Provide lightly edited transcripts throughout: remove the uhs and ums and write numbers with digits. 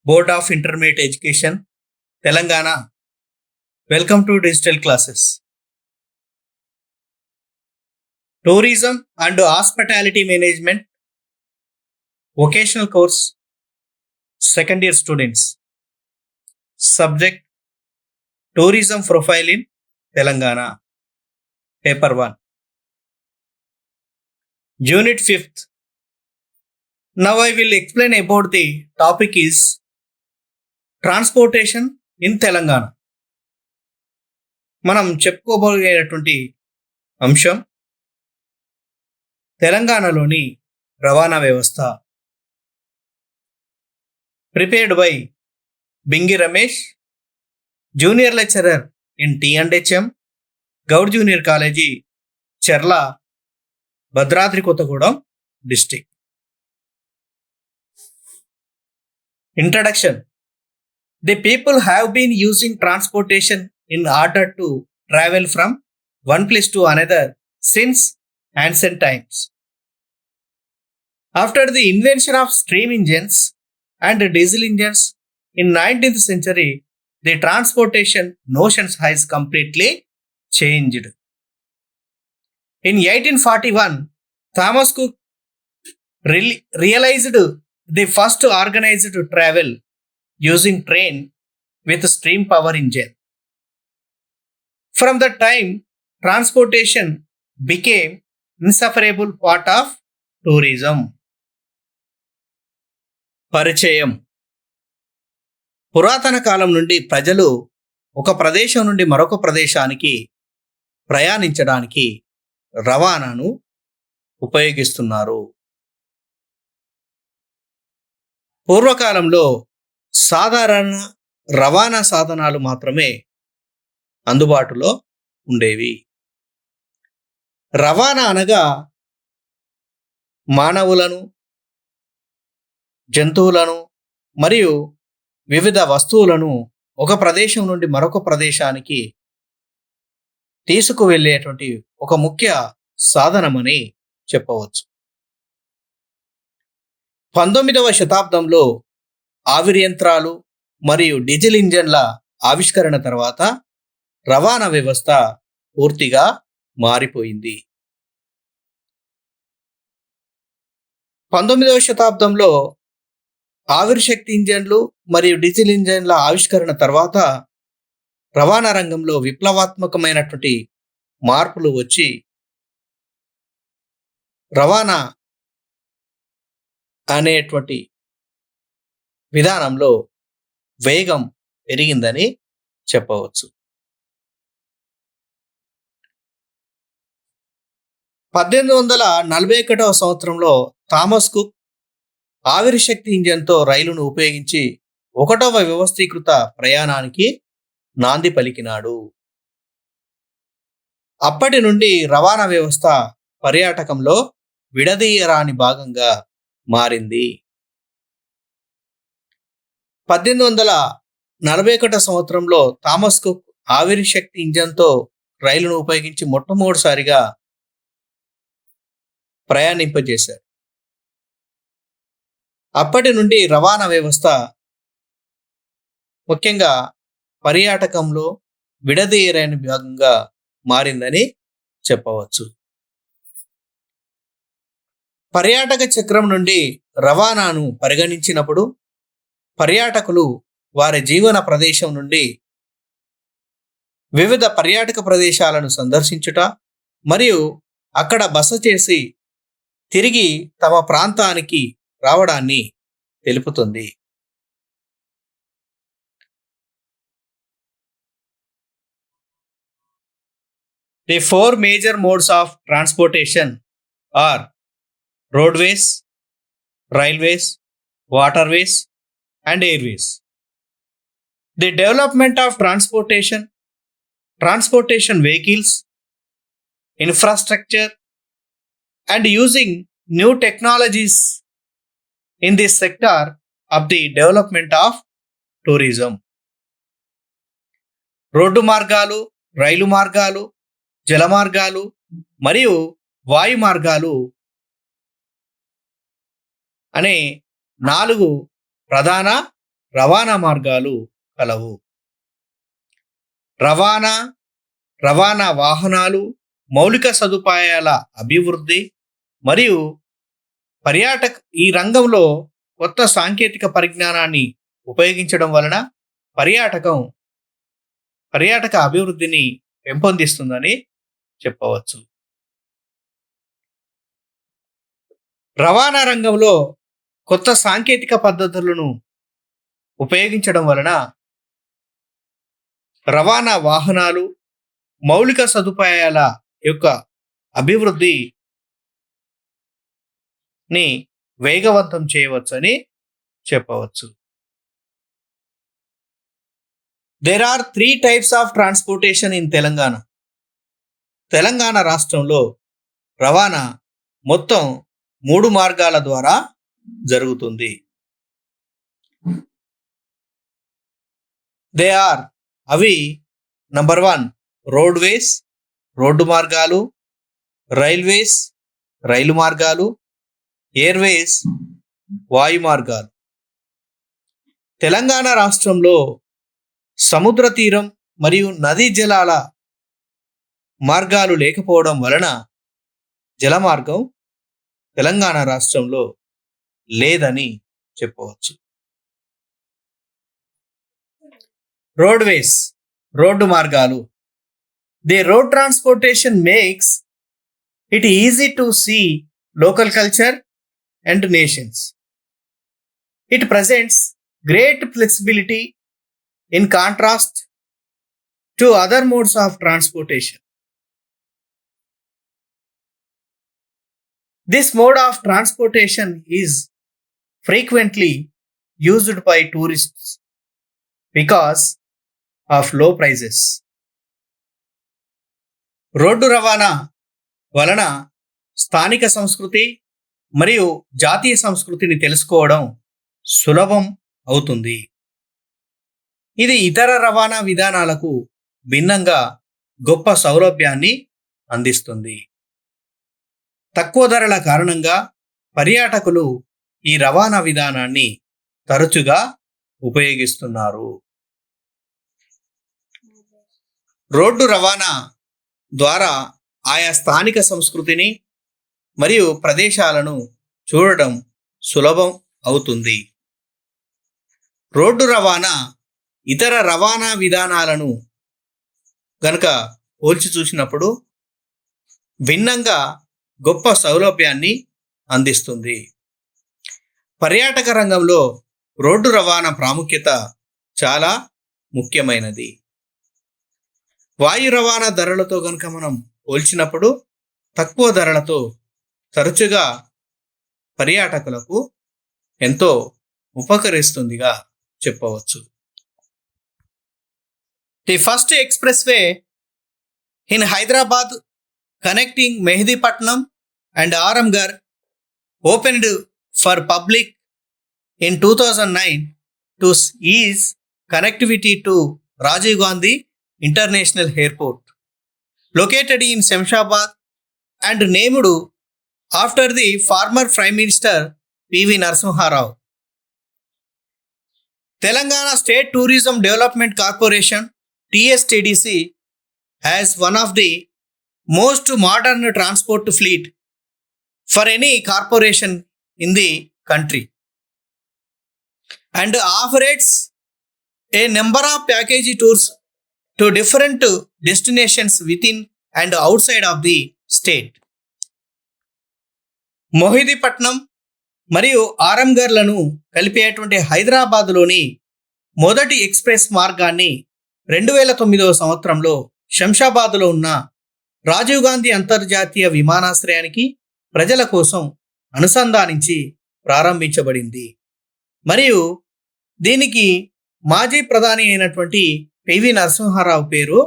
Board of Intermediate Education, Telangana. Welcome to Digital Classes. Tourism and Hospitality Management, Vocational Course, Second Year Students. Subject, Tourism Profile in Telangana. Paper 1. Unit 5th. Now I will explain about the topic is Transportation in Telangana. మనం చెప్పుకోబోయేటువంటి అంశం తెలంగాణలోని రవాణా వ్యవస్థ. Prepared by Bingi Ramesh, junior lecturer in T and HM, Goud junior college, Cherla, Bhadradri Kothagudem district. Introduction. The people have been using transportation in order to travel from one place to another since ancient times. After the invention of steam engines and diesel engines in 19th century, the transportation notions has completely changed. In 1841, Thomas Cook realized the first organized travel using train with steam power engine. From that time, transportation became inseparable part of tourism. పరిచయం. పురాతన కాలం నుండి ప్రజలు ఒక ప్రదేశం నుండి మరొక ప్రదేశానికి ప్రయాణించడానికి రవాణాను ఉపయోగిస్తున్నారు. పూర్వకాలంలో సాధారణ రవాణా సాధనాలు మాత్రమే అందుబాటులో ఉండేవి. రవాణా అనగా మానవులను, జంతువులను మరియు వివిధ వస్తువులను ఒక ప్రదేశం నుండి మరొక ప్రదేశానికి తీసుకువెళ్ళేటువంటి ఒక ముఖ్య సాధనమని చెప్పవచ్చు. 19వ శతాబ్దంలో ఆవిరి యంత్రాలు మరియు డీజిల్ ఇంజన్ల ఆవిష్కరణ తర్వాత రవాణా వ్యవస్థ పూర్తిగా మారిపోయింది. 19వ శతాబ్దంలో ఆవిరి శక్తి ఇంజన్లు మరియు డీజిల్ ఇంజన్ల ఆవిష్కరణ తర్వాత రవాణా రంగంలో విప్లవాత్మకమైనటువంటి మార్పులు వచ్చి రవాణా అనేటువంటి విధానంలో వేగం పెరిగిందని చెప్పవచ్చు. 1841వ సంవత్సరంలో థామస్ కుక్ ఆవిరి శక్తి ఇంజన్తో రైలును ఉపయోగించి 1వ వ్యవస్థీకృత ప్రయాణానికి నాంది పలికినాడు. అప్పటి నుండి రవాణా వ్యవస్థ పర్యాటకంలో విడదీయరాని భాగంగా మారింది. 1841 సంవత్సరంలో థామస్ కుక్ ఆవిరి శక్తి ఇంజన్తో రైలును ఉపయోగించి మొట్టమొదటిసారిగా ప్రయాణింపజేశారు. అప్పటి నుండి రవాణా వ్యవస్థ ముఖ్యంగా పర్యాటకంలో విడదీయరాని భాగంగా మారిందని చెప్పవచ్చు. పర్యాటక చక్రం నుండి రవాణాను పరిగణించినప్పుడు పర్యాటకులు వారి జీవన ప్రదేశం నుండి వివిధ పర్యాటక ప్రదేశాలను సందర్శించుట మరియు అక్కడ బస చేసి తిరిగి తమ ప్రాంతానికి రావడాన్ని తెలుపుతుంది. The 4 major modes of transportation are roadways, railways, waterways, and airways. The development of transportation vehicles, infrastructure, and using new technologies in this sector of the development of tourism. Road మార్గాలు, రైలు మార్గాలు, జల మార్గాలు మరియు వాయు మార్గాలు అనే 4 ప్రధాన రవాణా మార్గాలు కలవు. రవాణా, రవాణా వాహనాలు, మౌలిక సదుపాయాల అభివృద్ధి మరియు ఈ రంగంలో కొత్త సాంకేతిక పరిజ్ఞానాన్ని ఉపయోగించడం వలన పర్యాటక అభివృద్ధిని పెంపొందిస్తుందని చెప్పవచ్చు. రవాణా రంగంలో కొత్త సాంకేతిక పద్ధతులను ఉపయోగించడం వలన రవాణా వాహనాలు, మౌలిక సదుపాయాల యొక్క అభివృద్ధిని వేగవంతం చేయవచ్చని చెప్పవచ్చు. There are 3 types of transportation in Telangana. Telangana రాష్ట్రంలో రవాణా మొత్తం 3 మార్గాల ద్వారా జరుగుతుంది. అవి నంబర్ 1 రోడ్వేస్, రోడ్డు మార్గాలు, రైల్వేస్, రైలు మార్గాలు, ఎయిర్వేస్, వాయు మార్గాలు. తెలంగాణ రాష్ట్రంలో సముద్ర తీరం మరియు నదీ జలాల మార్గాలు లేకపోవడం వలన జలమార్గం తెలంగాణ రాష్ట్రంలో లేదని చెప్పవచ్చు. రోడ్వేస్, రోడ్డు మార్గాలు. The road transportation makes it easy to see local culture and nations. It presents great flexibility in contrast to other modes of transportation. This mode of transportation is frequently used by tourists because of low prices. Road రవాణా వలన స్థానిక సంస్కృతి మరియు జాతీయ సంస్కృతిని తెలుసుకోవడం సులభం అవుతుంది. ఇది ఇతర రవాణా విధానాలకు భిన్నంగా గొప్ప సౌలభ్యాన్ని అందిస్తుంది. తక్కువ ధరల కారణంగా పర్యాటకులు ఈ రవాణా విధానాన్ని తరచుగా ఉపయోగిస్తున్నారు. రోడ్డు రవాణా ద్వారా ఆయా స్థానిక సంస్కృతిని మరియు ప్రదేశాలను చూడడం సులభం అవుతుంది. రోడ్డు రవాణా ఇతర రవాణా విధానాలను గనుక పోల్చి చూసినప్పుడు భిన్నంగా గొప్ప సౌలభ్యాన్ని అందిస్తుంది. పర్యాటక రంగంలో రోడ్డు రవాణా ప్రాముఖ్యత చాలా ముఖ్యమైనది. వాయు రవాణా ధరలతో గనుక మనం పోల్చినప్పుడు తక్కువ ధరలతో తరచుగా పర్యాటకులకు ఎంతో ఉపకరిస్తుందిగా చెప్పవచ్చు. The first expressway in Hyderabad connecting Mehdipatnam and Aramgarh opened for public in 2009 to ease connectivity to Rajiv Gandhi International Airport, located in Shamshabad and named after the former Prime Minister P.V. Narasimha Rao. Telangana State Tourism Development Corporation TSTDC has one of the most modern transport fleet for any corporation in the country and operates a number of package tours to different destinations within and outside of the state. మొహిదీపట్నం మరియు ఆరంగర్లను కలిపేటువంటి హైదరాబాద్లోని మొదటి express మార్గాన్ని 2009వ సంవత్సరంలో శంషాబాద్లో ఉన్న రాజీవ్ గాంధీ అంతర్జాతీయ విమానాశ్రయానికి ప్రజల కోసం అనుసంధానించి ప్రారంభించబడింది మరియు దీనికి మాజీ ప్రధాని అయినటువంటి పివి నరసింహారావు పేరు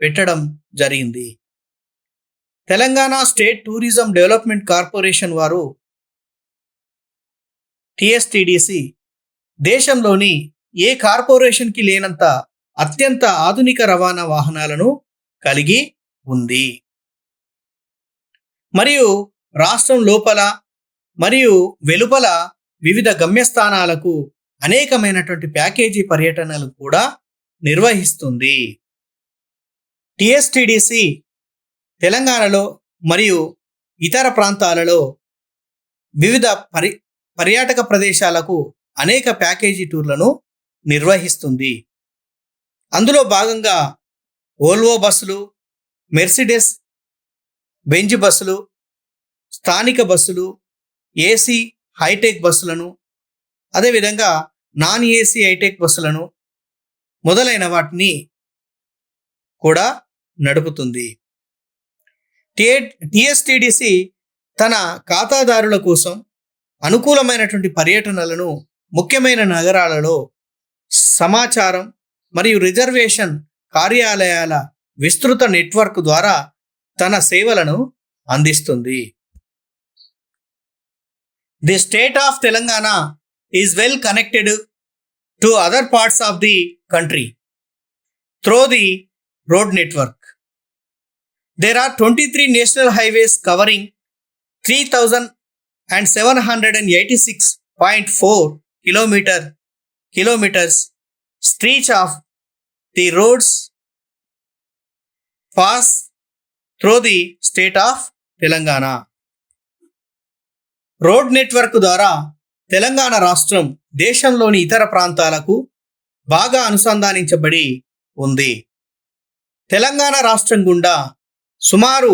పెట్టడం జరిగింది. Telangana state tourism development corporation వారు టిఎస్టిడిసి దేశంలోని ఏ కార్పొరేషన్కి లేనంత అత్యంత ఆధునిక రవాణా వాహనాలను కలిగి ఉంది మరియు రాష్ట్రం లోపల మరియు వెలుపల వివిధ గమ్యస్థానాలకు అనేకమైనటువంటి ప్యాకేజీ పర్యటనలు కూడా నిర్వహిస్తుంది. టిఎస్టిడిసి తెలంగాణలో మరియు ఇతర ప్రాంతాలలో వివిధ పర్యాటక ప్రదేశాలకు అనేక ప్యాకేజీ టూర్లను నిర్వహిస్తుంది. అందులో భాగంగా వోల్వో బస్సులు, మెర్సిడెస్ బెంజ్ బస్సులు, స్థానిక బస్సులు, ఏసీ హైటెక్ బస్సులను, అదేవిధంగా నాన్ ఏసీ హైటెక్ బస్సులను మొదలైన వాటిని కూడా నడుపుతుంది. టిఎస్టిడిసి తన ఖాతాదారుల కోసం అనుకూలమైనటువంటి పర్యటనలను ముఖ్యమైన నగరాలలో సమాచారం మరియు రిజర్వేషన్ కార్యాలయాల విస్తృత నెట్వర్క్ ద్వారా తన సేవలను అందిస్తుంది. The state of Telangana is well connected to other parts of the country through the road network. There are 23 national highways covering 3,786.4 kilometers. Stretch of the roads pass through the state of Telangana. Road network ద్వారా తెలంగాణ రాష్ట్రం దేశంలోని ఇతర ప్రాంతాలకు బాగా అనుసంధానించబడి ఉంది. తెలంగాణ రాష్ట్రం గుండా సుమారు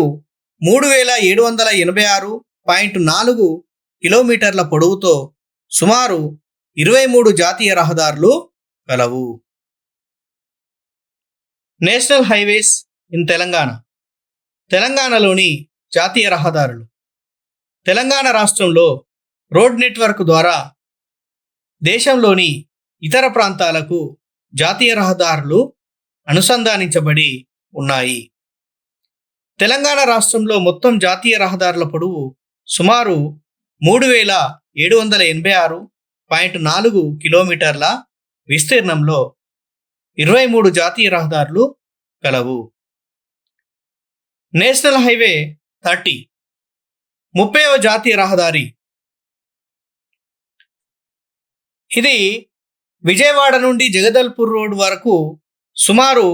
3,786.4 కిలోమీటర్ల పొడవుతో సుమారు 23 జాతీయ రహదారులు కలవు. నేషనల్ హైవేస్ ఇన్ తెలంగాణలోని జాతీయ రహదారులు. తెలంగాణ రాష్ట్రంలో రోడ్ నెట్వర్క్ ద్వారా దేశంలోని ఇతర ప్రాంతాలకు జాతీయ రహదారులు అనుసంధానించబడి ఉన్నాయి. తెలంగాణ రాష్ట్రంలో మొత్తం జాతీయ రహదారుల పొడవు సుమారు 3,786.4 కిలోమీటర్ల విస్తీర్ణంలో 23 జాతీయ రహదారులు కలవు. నేషనల్ హైవే 30 30వ జాతీయ రహదారి. ఇది విజయవాడ నుండి జగదల్పూర్ రోడ్ వరకు సుమారు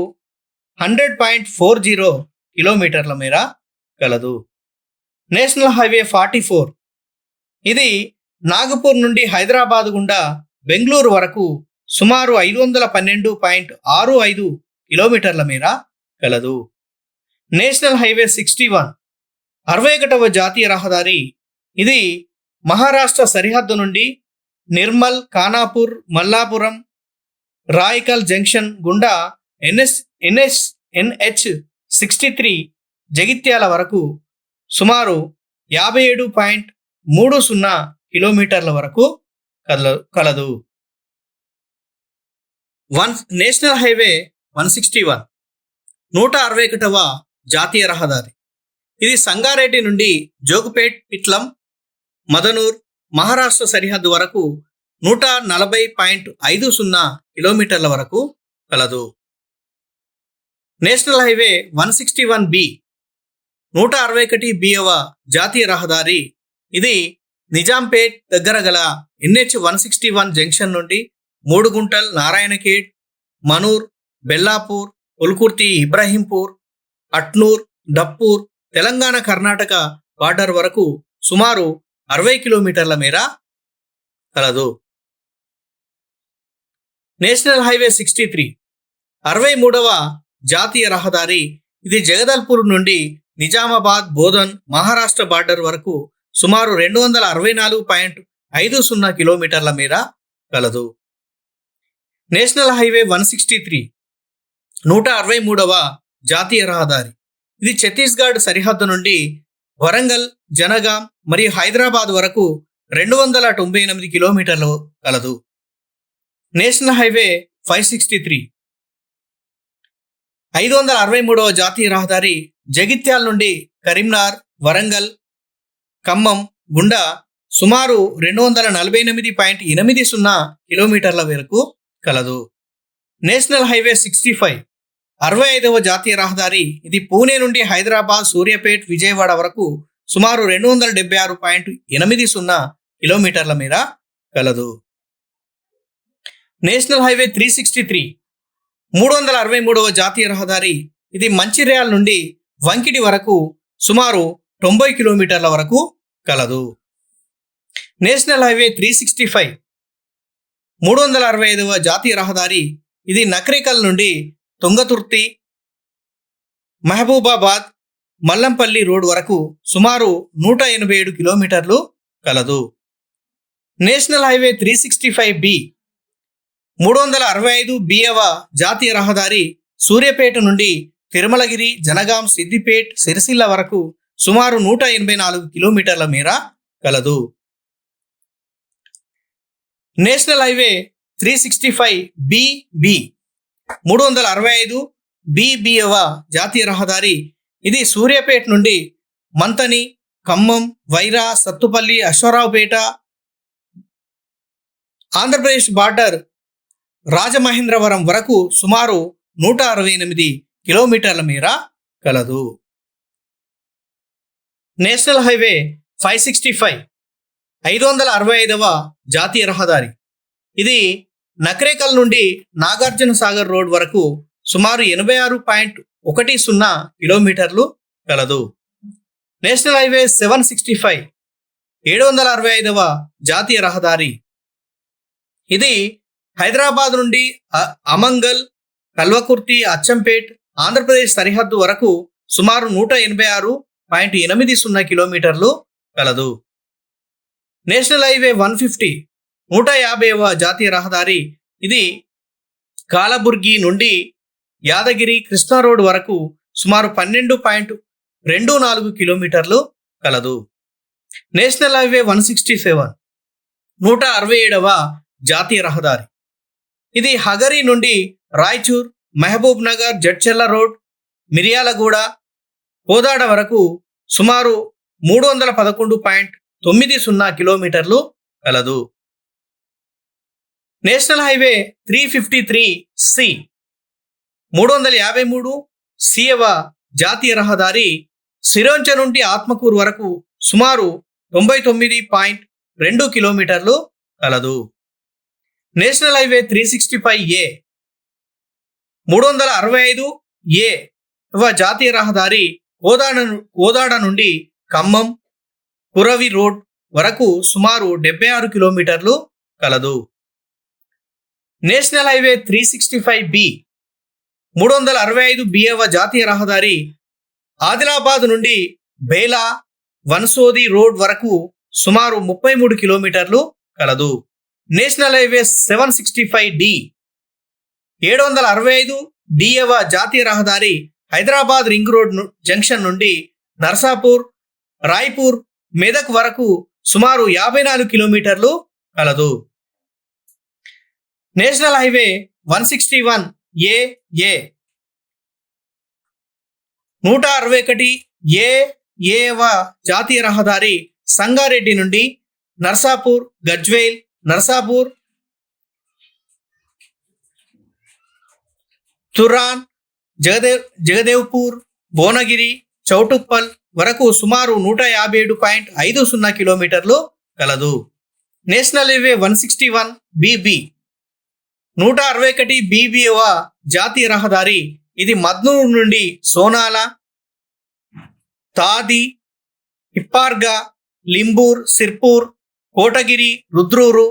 100.40 కిలోమీటర్ల మేర కలదు. నేషనల్ హైవే 44 ఇది నాగపూర్ నుండి హైదరాబాద్ గుండా బెంగళూరు వరకు సుమారు 512.65 కిలోమీటర్ల మేర కలదు. నేషనల్ హైవే 61 61వ జాతీయ రహదారి. ఇది మహారాష్ట్ర సరిహద్దు నుండి నిర్మల్, ఖానాపూర్, మల్లాపురం, రాయ్కల్ జంక్షన్ గుండా NH 63 జగిత్యాల వరకు సుమారు 57.30 కిలోమీటర్ల వరకు కలదు. నేషనల్ హైవే 161 161వ జాతీయ రహదారి. ఇది సంగారెడ్డి నుండి జోగుపేట్, పిట్లం, మదనూర్, మహారాష్ట్ర సరిహద్దు వరకు 140.50 కిలోమీటర్ల వరకు కలదు. నేషనల్ హైవే 161B 161Bవ జాతీయ రహదారి. ఇది నిజాంపేట్ దగ్గర గల NH 161 జంక్షన్ నుండి మూడుగుంటల్, నారాయణఖేడ్, మనూర్, బెల్లాపూర్, ఉల్కుర్తి, ఇబ్రహీంపూర్, అట్నూర్, డప్పూర్, తెలంగాణ కర్ణాటక బార్డర్ వరకు సుమారు 60 కిలోమీటర్ల మేర కలదు. నేషనల్ హైవే 63 63వ జాతీయ రహదారి. ఇది జగదల్పూర్ నుండి నిజామాబాద్, బోధన్, మహారాష్ట్ర బార్డర్ వరకు సుమారు 264.50 కిలోమీటర్ల మేర కలదు. నేషనల్ హైవే 163 163వ జాతీయ రహదారి. ఇది ఛత్తీస్గఢ్ సరిహద్దు నుండి వరంగల్, జనగాం మరియు హైదరాబాద్ వరకు 298 కిలోమీటర్లు కలదు. నేషనల్ హైవే 563 563వ జాతీయ రహదారి. జగిత్యాల నుండి కరీంనగర్, వరంగల్, ఖమ్మం గుండా సుమారు 248.80 కిలోమీటర్ల వరకు కలదు. నేషనల్ హైవే 65 65వ జాతీయ రహదారి. ఇది పూణే నుండి హైదరాబాద్, సూర్యాపేట్, విజయవాడ వరకు సుమారు 276.80 కిలోమీటర్ల మేర కలదు. నేషనల్ హైవే 363 363వ జాతీయ రహదారి. ఇది మంచిర్యాల నుండి వంకిడి వరకు సుమారు 90 కిలోమీటర్ల వరకు కలదు. నేషనల్ హైవే 365 365వ జాతీయ రహదారి. ఇది నకరేకల్ నుండి తుంగతుర్తి, మహబూబాబాద్, మల్లంపల్లి రోడ్ వరకు సుమారు 187 కిలోమీటర్లు కలదు. నేషనల్ హైవే 365B 365Bవ జాతీయ రహదారి. సూర్యాపేట నుండి తిరుమలగిరి, జనగాం, సిద్దిపేట్, సిరిసిల్ల వరకు సుమారు 184 కిలోమీటర్ల మేర కలదు. నేషనల్ హైవే 365BB 365BBవ జాతీయ రహదారి. ఇది సూర్యాపేట నుండి మంతని, ఖమ్మం, వైరా, సత్తుపల్లి, అశ్వరావుపేట, ఆంధ్రప్రదేశ్ బార్డర్ రాజమహేంద్రవరం వరకు సుమారు 168 కిలోమీటర్ల మేర కలదు. నేషనల్ హైవే 565 565వ జాతీయ రహదారి. ఇది నకరేకల్ నుండి నాగార్జున సాగర్ రోడ్ వరకు సుమారు 86.10 కిలోమీటర్లు కలదు. నేషనల్ హైవే 765 765వ జాతీయ రహదారి. ఇది హైదరాబాద్ నుండి అమంగల్, కల్వకుర్తి, అచ్చంపేట్, ఆంధ్రప్రదేశ్ సరిహద్దు వరకు సుమారు 186.80 కిలోమీటర్లు కలదు. నేషనల్ హైవే 150 150వ జాతీయ రహదారి. ఇది కాలబుర్గి నుండి యాదగిరి, కృష్ణా రోడ్ వరకు సుమారు 12.24 కిలోమీటర్లు కలదు. నేషనల్ హైవే 167 167వ జాతీయ రహదారి. ఇది హగరి నుండి రాయచూర్, మహబూబ్ నగర్, జడ్చెర్ల రోడ్, మిర్యాలగూడ, కోదాడ వరకు సుమారు 311.90 కిలోమీటర్లు కలదు. నేషనల్ హైవే 353C 353Cవ జాతీయ రహదారి. సిరోంచ నుండి ఆత్మకూరు వరకు సుమారు 99.2 కిలోమీటర్లు కలదు. నేషనల్ హైవే 365A 365A జాతీయ రహదారి. కోదాడ నుండి ఖమ్మం, కురవి రోడ్ వరకు సుమారు 76 కిలోమీటర్లు కలదు. నేషనల్ హైవే 365B 365Bవ జాతీయ రహదారి. ఆదిలాబాద్ నుండి బేలా, వన్సోది రోడ్ వరకు సుమారు 33 కిలోమీటర్లు కలదు. నేషనల్ హైవే 765D 765Dవ జాతీయ రహదారి. హైదరాబాద్ రింగ్ రోడ్ జంక్షన్ నుండి నర్సాపూర్, రాయ్పూర్, మెదక్ వరకు సుమారు 54 కిలోమీటర్లు కలదు. నేషనల్ హైవే 161AA 161AA జాతీయ రహదారి. సంగారెడ్డి నుండి నర్సాపూర్, గజ్వేల్, నర్సాపూర్, తురాన్, జగదేవ్పూర్, భువనగిరి, చౌటుప్పల్ వరకు సుమారు 157.50 కిలోమీటర్లు కలదు. నేషనల్ హైవే 161BB 161BBవ జాతీయ రహదారి. ఇది మద్నూరు నుండి సోనాల, తాది, హిప్పార్గా, లింబూర్, సిర్పూర్, కోటగిరి, రుద్రూరు,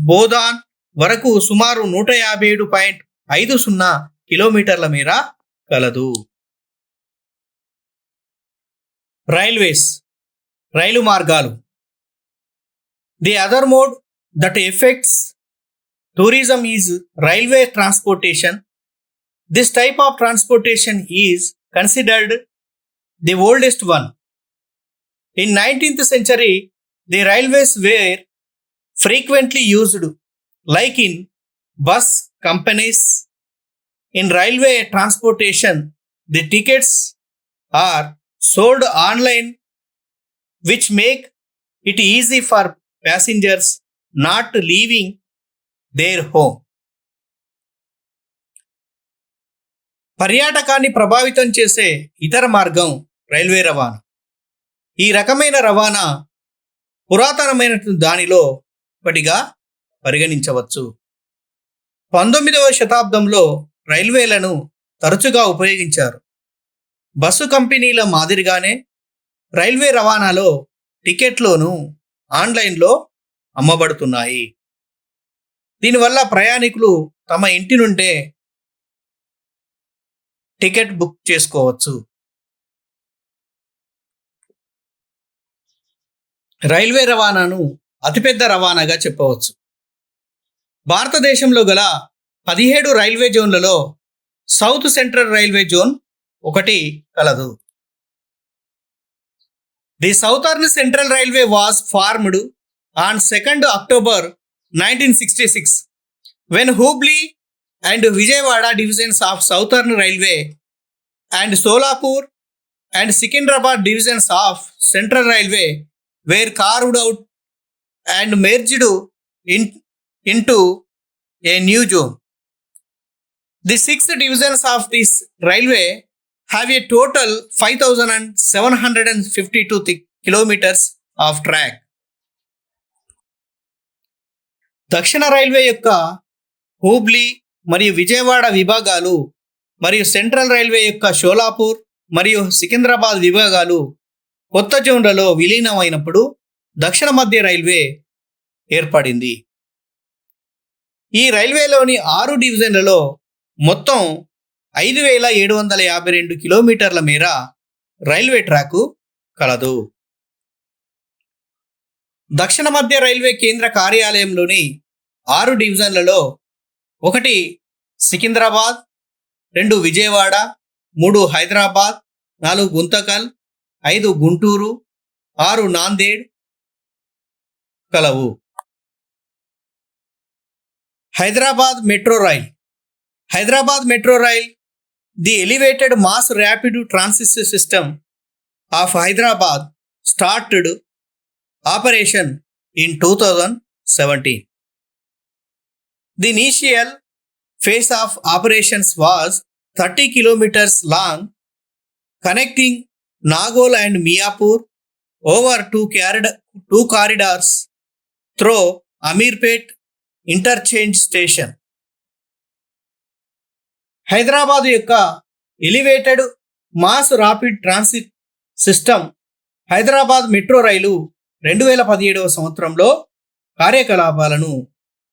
బోధాన్ వరకు సుమారు 157.50 కిలోమీటర్ల మేర కలదు. రైల్వేస్ రైలు మార్గాలు. The other mode that effects tourism is railway transportation. This type of transportation is considered the oldest one. In 19th century, the railways were frequently used like in bus companies. In railway transportation, the tickets are sold online, which make it easy for passengers not leaving their home. పర్యాటకాన్ని ప్రభావితం చేసే ఇతర మార్గం railway రవాణా. ఈ రకమైన రవాణా పురాతనమైన దానిలో ఒకటిగా పరిగణించవచ్చు. 19వ శతాబ్దంలో రైల్వేలను తరచుగా ఉపయోగించారు. బస్సు కంపెనీల మాదిరిగానే రైల్వే రవాణాలో టికెట్లోనూ ఆన్లైన్లో అమ్మబడుతున్నాయి. దీనివల్ల ప్రయాణికులు తమ ఇంటి నుండే టికెట్ బుక్ చేసుకోవచ్చు. రైల్వే రవాణాను అతిపెద్ద రవాణాగా చెప్పవచ్చు. భారతదేశంలో గల 17 రైల్వే జోన్లలో సౌత్ సెంట్రల్ రైల్వే జోన్ ఒకటి కలదు. The southern central railway was formed on 2nd October 1966 when Hubli and Vijayawada divisions of Southern Railway and Solapur and Secunderabad divisions of Central Railway were carved out and merged into a new zone. The 6 divisions of this railway have a total 5,752 kilometers of track. దక్షిణ railway యొక్క హూబ్లీ మరియు విజయవాడ విభాగాలు మరియు central railway యొక్క షోలాపూర్ మరియు సికింద్రాబాద్ విభాగాలు కొత్త జోన్లలో విలీనమైనప్పుడు దక్షిణ మధ్య రైల్వే ఏర్పడింది. ఈ రైల్వేలోని 6 డివిజన్లలో మొత్తం 5,752 కిలోమీటర్ల మేర రైల్వే ట్రాకు కలదు. దక్షిణ మధ్య రైల్వే కేంద్ర కార్యాలయంలోని 6 డివిజన్లలో 1 సికింద్రాబాద్, 2 విజయవాడ, 3 హైదరాబాద్, 4 గుంతకల్, 5 గుంటూరు, 6 నాందేడ్ కలవు. Hyderabad metro rail. Hyderabad metro rail, the elevated mass rapid transit system of Hyderabad started operation in 2017. The initial phase of operations was 30 kilometers long, connecting Nagol and Miapur over two corridors through Amirpet Interchange Station. Hyderabad యొక్క elevated mass rapid transit system Hyderabad metro రైలు 2017వ సంవత్సరంలో కార్యకలాపాలను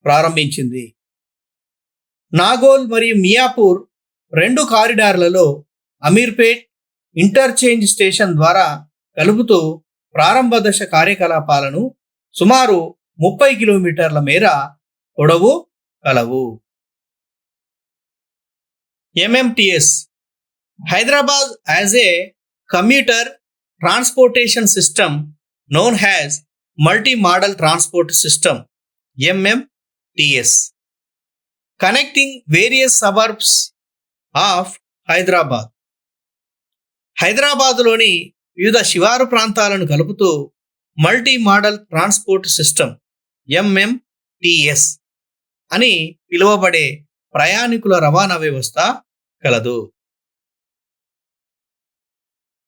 ప్రారంభించింది. నాగోల్ మరియు మియాపూర్ 2 కారిడార్లలో Ameerpet interchange station ద్వారా కలుపుతూ ప్రారంభ దశ కార్యకలాపాలను సుమారు 30 కిలోమీటర్ల మేర పొడవు కలవు. MMTS. Hyderabad as a commuter transportation system known as Multi-Modal Transport System MMTS, connecting various suburbs of Hyderabad. హైదరాబాద్లోని వివిధ శివారు ప్రాంతాలను కలుపుతూ multi modal transport system MMTS అని పిలువబడే ప్రయాణికుల రవాణా వ్యవస్థ కలదు.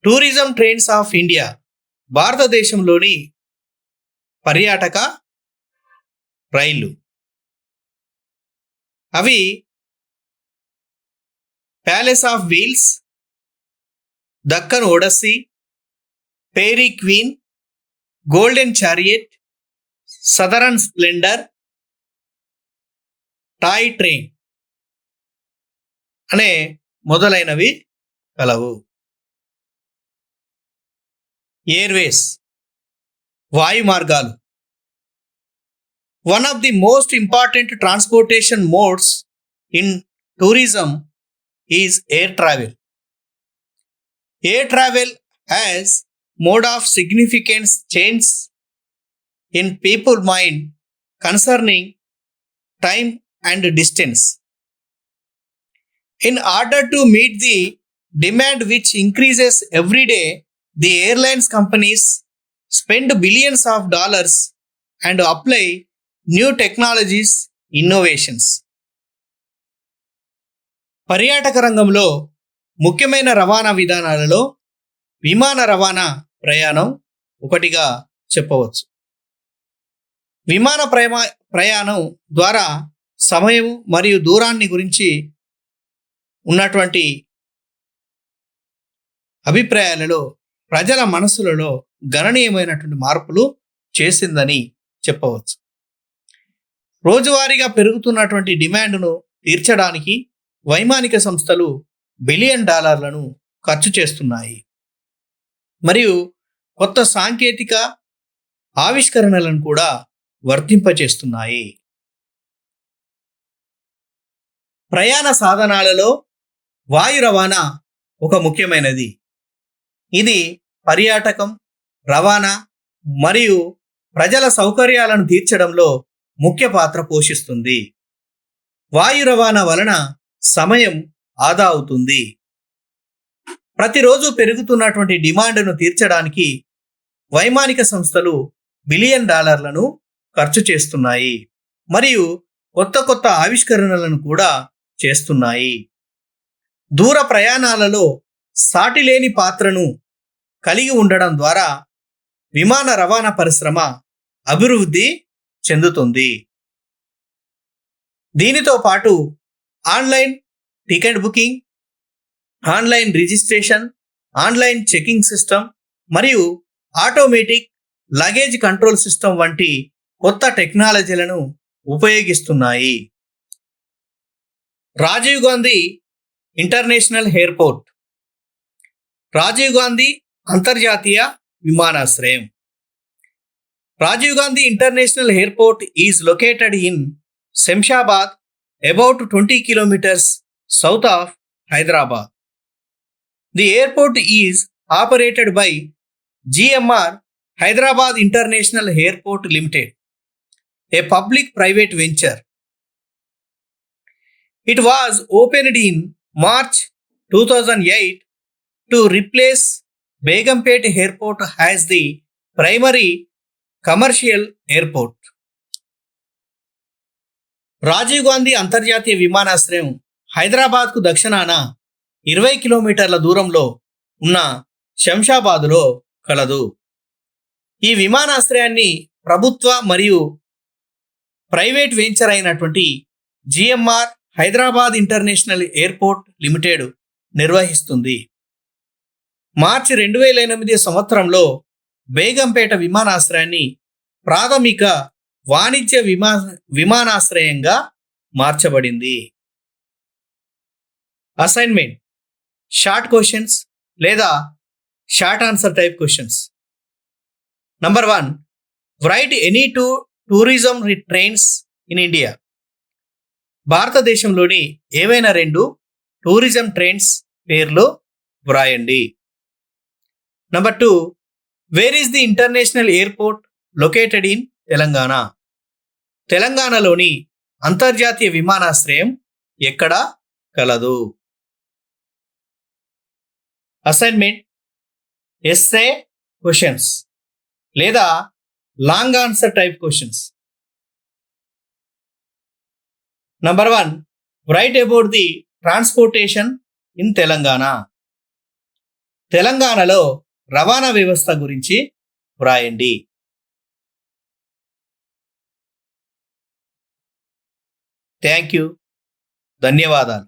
Tourism trains of India. భారతదేశంలోని పర్యాటక రైళ్లు. అవి palace of wheels, Deccan odyssey, fairy queen, golden chariot, southern splendour, toy train అనే మొదలైనవి కలవు. ఎయిర్వేస్, వాయు మార్గాలు. One of the most important transportation modes in tourism is air travel. Air travel has mode of significant change in people's mind concerning time and distance. In order to meet the demand which increases every day, the airlines companies spend billions of dollars and apply new technologies, innovations. పర్యాటక రంగంలో ముఖ్యమైన రవాణా విధానాలలో విమాన రవాణా ప్రయాణం ఒకటిగా చెప్పవచ్చు. విమాన ప్రయాణం ద్వారా సమయం మరియు దూరాన్ని గురించి ఉన్నటువంటి అభిప్రాయాలలో ప్రజల మనసులలో గణనీయమైనటువంటి మార్పులు చేసిందని చెప్పవచ్చు. రోజువారీగా పెరుగుతున్నటువంటి డిమాండ్ను తీర్చడానికి వైమానిక సంస్థలు బిలియన్ డాలర్లను ఖర్చు చేస్తున్నాయి మరియు కొత్త సాంకేతిక ఆవిష్కరణలను కూడా వర్తింపచేస్తున్నాయి. ప్రయాణ సాధనాలలో వాయు రవాణా ఒక ముఖ్యమైనది. ఇది పర్యాటకం, రవాణా మరియు ప్రజల సౌకర్యాలను తీర్చడంలో ముఖ్య పాత్ర పోషిస్తుంది. వాయు రవాణా వలన సమయం ఆదా అవుతుంది. ప్రతిరోజు పెరుగుతున్నటువంటి డిమాండ్ను తీర్చడానికి వైమానిక సంస్థలు బిలియన్ డాలర్లను ఖర్చు చేస్తున్నాయి మరియు కొత్త ఆవిష్కరణలను కూడా చేస్తున్నాయి. దూర ప్రయాణాలలో సాటిలేని పాత్రను కలిగి ఉండడం ద్వారా విమాన రవాణా పరిశ్రమ అభివృద్ధి చెందుతుంది. దీనితో పాటు online ticket booking, online registration, online checking system మరియు ఆటోమేటిక్ లగేజ్ కంట్రోల్ సిస్టమ్ వంటి కొత్త టెక్నాలజీలను ఉపయోగిస్తున్నాయి. Rajiv Gandhi international airport. రాజీవ్ గాంధీ అంతర్జాతీయ విమానాశ్రయం. Rajiv Gandhi international airport is located in Shamshabad, about 20 kilometers south of Hyderabad. The airport is operated by GMR Hyderabad International Airport Limited, a public-private venture. It was opened in March 2008 to replace Begumpet Airport as the primary commercial airport. Rajiv Gandhi అంతర్జాతీయ విమానాశ్రయం హైదరాబాద్కు దక్షిణాన 20 కిలోమీటర్ల దూరంలో ఉన్న శంషాబాదులో కలదు. ఈ విమానాశ్రయాన్ని ప్రభుత్వ మరియు ప్రైవేట్ వెంచర్ అయినటువంటి GMR Hyderabad international airport limited నిర్వహిస్తుంది. మార్చి 2008 సంవత్సరంలో బేగంపేట విమానాశ్రయాన్ని ప్రాథమిక వాణిజ్య విమానాశ్రయంగా మార్చబడింది. అసైన్మెంట్: షార్ట్ క్వశ్చన్స్ లేదా short answer type questions. Number 1, right any 2 tourism trains in India. భారతదేశంలోని ఏవైనా 2 టూరిజం ట్రైన్స్ పేర్లు వ్రాయండి. Number 2, where is the international airport located in Telangana. తెలంగాణలోని అంతర్జాతీయ విమానాశ్రయం ఎక్కడ కలదు? అసైన్మెంట్: ఎస్సే క్వశ్చన్స్ లేదా long answer type questions. Number 1, write about the transportation in Telangana. తెలంగాణలో రవాణా వ్యవస్థ గురించి వ్రాయండి. Thank you. ధన్యవాదాలు.